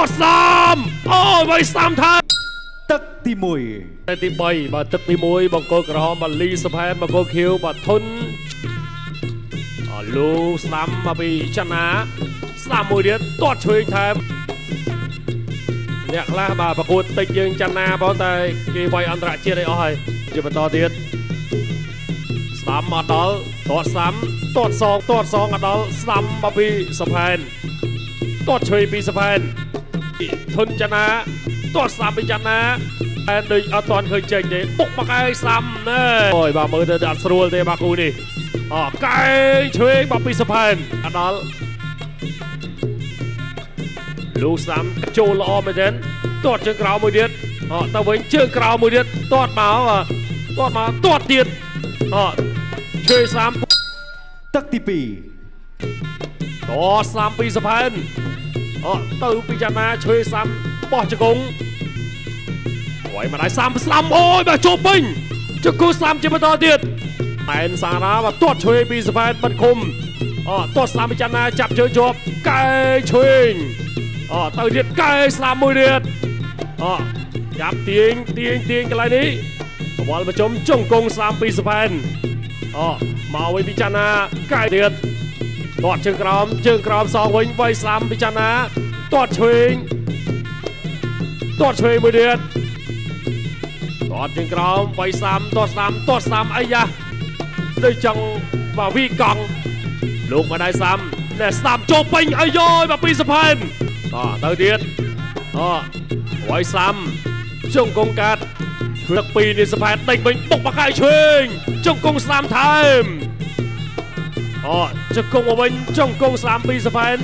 ត3អូយវាយ3ថែមទឹកទីតែទី3បាទទឹកទី1បង្គោលក្រហមបាទលីសុផែនបង្គោលខៀវបាទធុនលូស្ដាំមកពីចនាស្ដាំមួយទៀតទាត់ឆ្វេងថែមអ្នកខ្លះបាទប្រកួតតិចយើងចនាបងតែគេវាយអន្តរជាតិឲ្យអស់ហើយជាបន្តទៀតស្ដាំមកដល់ទាត់ស្ដាំទាត់សងអត់ដល់ស្ដាំមកពីសុផែនទាត់ឆ្វេងពីសុផែនធុនចនាទាត់ស្ដាំពីចនាតែដូចអត់ទាន់ឃើញចេញទេបុកមកឲ្យស្ដាំណែអូយបាទមើលទៅអត់ស្រួលទេបាទគូនេះកែងឆ្វេងមកពីសុផែនអត់ដល់លូស្ដាំចូលល្អមែនទេទាត់ជើងក្រោមមួយទៀតទៅវិញជើងក្រោមមួយទៀតទាត់មកទាត់ទៀតឆ្វេងស្ដាំទឹកទី2ស្ដាំពីសុផែនទៅពីចនាឆ្វេងស្ដាំបោះជង្គង់វាយមកដៃស្ដាំអូយបាទចូលពេញជង្គង់ស្ដាំជាបន្តទៀតតែនសារ៉ាបាទទាត់ឆ្វេងពីសុផែនបិទឃុំទាត់ស្ដាំពីចនាចាប់ជើងជាប់កែឆ្វេងទៅទៀតកែស្ដាំមួយទៀតចាប់ទាញកន្លែងនេះវល់មកជុំជង្គង់ស្ដាំពីសុផែនមកវិញពីចនាកែទៀតទាត់ជើងក្រោមសងវិញវាយស្ដាំពីចនាទាត់ឆ្វេងមួយទៀតទាត់ជើងក្រោមវាយស្ដាំទាត់ស្ដាំអីយ៉ាដូចចង់មកវីកង់លោកមកដៃស្ដាំស្ដាំចូលពេញអាយយមកពីសុផែនទៅទៀតវាយស្ដាំជង្គង់កាត់ទឹកពីរនេះសុផែនដេញវិញបុកមកកែឆ្វេងជង្គង់ស្ដាំថែមជង្គង់មកវិញជង្គង់ស្ដាំពីសុផែន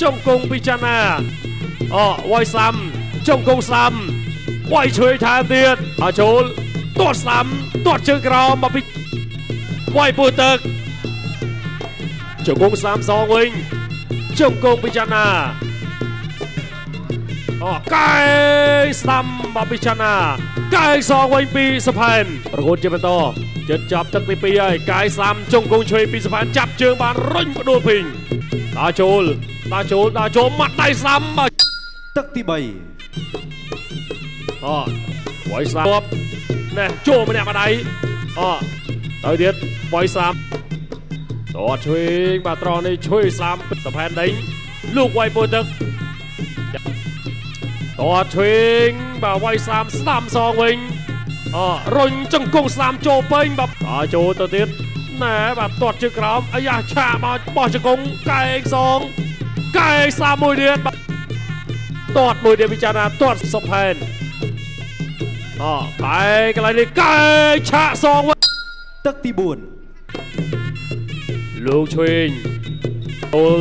ជង្គង់ពីចនាវាយស្ដាំជង្គង់ស្ដាំវាយឆ្វេងថែមទៀតចូលទាត់ស្ដាំទាត់ជើងក្រោមមកពីវាយពូទឹកជង្គង់ស្ដាំសងវិញជង្គង់ពីចនាកែស្ដាំមកពីចនាកែសងវិញពីសុផែនប្រកួតជាបន្តជិតចាប់ទឹកទី2ហើយកែស្ដាំជង្គង់ឆ្វេងពីសុផែនចាប់ជើងបានរុញបដួលភីងចូលមាត់ដៃស្ដាំមកទឹកទី3វាយស្ដាំចូលម្នាក់មកដៃទៅទៀតវាយស្ដាំទាត់ឆ្វេងបាទត្រង់នេះឆ្វេងស្ដាំសុផែនដេញលោកវាយពូទឹកទាត់ឆ្វេងបាទវាយស្ដាំសងវិញរុញជង្គង់ស្ដាំចូលពេញបាទចូលទៅទៀតបាទទាត់ជើងក្រោមអាយ៉ាឆាមកបោះជង្គង់កែងសងកែងស្ដាំមួយទៀតទាត់មួយទៀតពិចារណាទាត់សុផែនកែងកន្លែងនេះកែងឆាសងវិញទឹកទី4លោកឆ្វេងចូល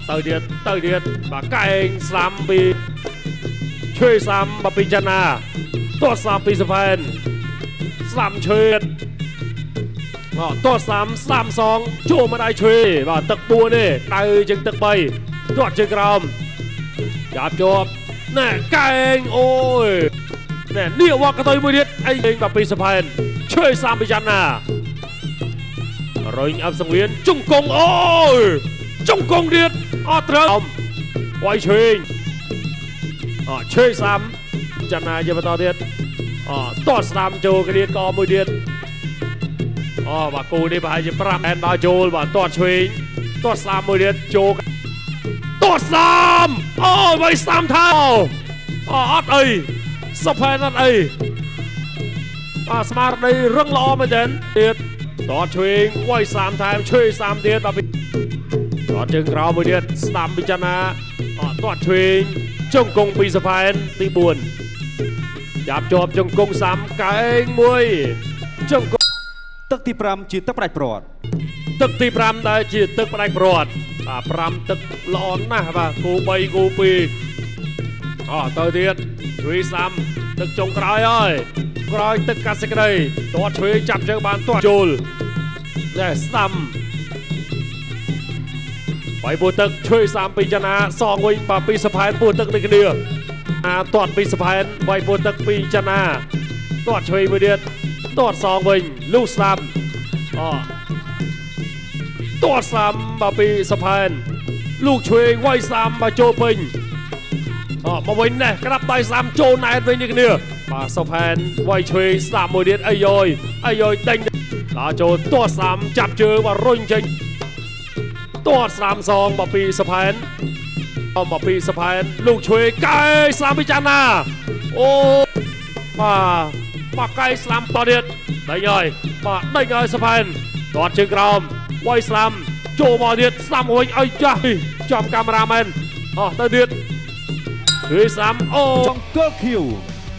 ទៅទៀតបាទកែងស្ដាំពីឆ្វេងស្ដាំមកពីចនាទាត់ស្ដាំពីសុផែនស្ដាំឆ្វេងទាត់ស្ដាំសងចូលមកដៃឆ្វេងបាទទឹក4នេះដៅជាងទឹក3ទាត់ជើងក្រោមចាប់ជាប់កែងអូយនេះវ៉ាក់ទៅមួយទៀតអីមកពីសុផែនឆ្វេងស្ដាំពីចនារុញអបសង្វៀនជង្គង់អូយជង្គង់ទៀតត្រូវវាយឆ្វេងឆ្វេងស្ដាំចនាជាបន្តទៀតទាត់ស្ដាំចូលគ្រាកមួយទៀតបាទគូនេះប្រហែលជា5អែនដល់ចូលបាទទាត់ឆ្វេងទាត់ស្ដាំមួយទៀតចូលទាត់ស្ដាំអូយវាយស្ដាំថៅអត់អីសុផែនអត់អីស្មារតីរឹងល្អមែនទេទៀតទាត់ឆ្វេងវាយស្ដាំថែមឆ្វេងស្ដាំទៀតបាទទាត់ជើងក្រោមមួយទៀតស្ដាំពិចារណាទាត់ឆ្វេងជង្គង់ពីសុផែនទី4ចាប់ជាប់ជង្គង់ស្ដាំកែងមួយជង្គង់ទឹកទី5ជាទឹកផ្ដាច់ព្រាត់ទឹកទី5ដែលជាទឹកផ្ដាច់ព្រាត់5ទឹកល្អណាស់បាទគូ3គូ2ទៅទៀតឆ្វេងស្ដាំទឹកចុងក្រោយហើយក្រោយទឹកកាត់សេចក្តីទាត់ឆ្វេងចាប់ជើងបានទាត់ចូលស្ដាំវាយពូទឹកឆ្វេងស្ដាំពីចនាសងវិញបាទពីសុផែនពូទឹកនេះគ្នាទាត់ពីសុផែនវាយពូទឹកពីចនាទាត់ឆ្វេងមួយទៀតទាត់សងវិញលូស្ដាំទាត់ស្ដាំមកពីសុផែន ลูกช่วยไว้ซ้ำมาโจปิงมาวินเนี่ยกระดับใบซ้ำโจนายไปนี่กันเนี่ยมาสะพานไว้ช่วยสามโมเดลไอยอยเต็งลาโจตัวสามจับเจอมารุ่งจริงตัวสามซองมาปีสะพานมาปีสะพานลูกช่วยไก่สามพิจารณาโอ้มาไก่สามต่อเด็ดได้ไงมาได้ไงสะพานตอดเชิงกรอมไว้สามโจมาเด็ดสามหัวไอ้ใจจอมกามรามันได้เด็ดคือสามโอ้ Jungle Kill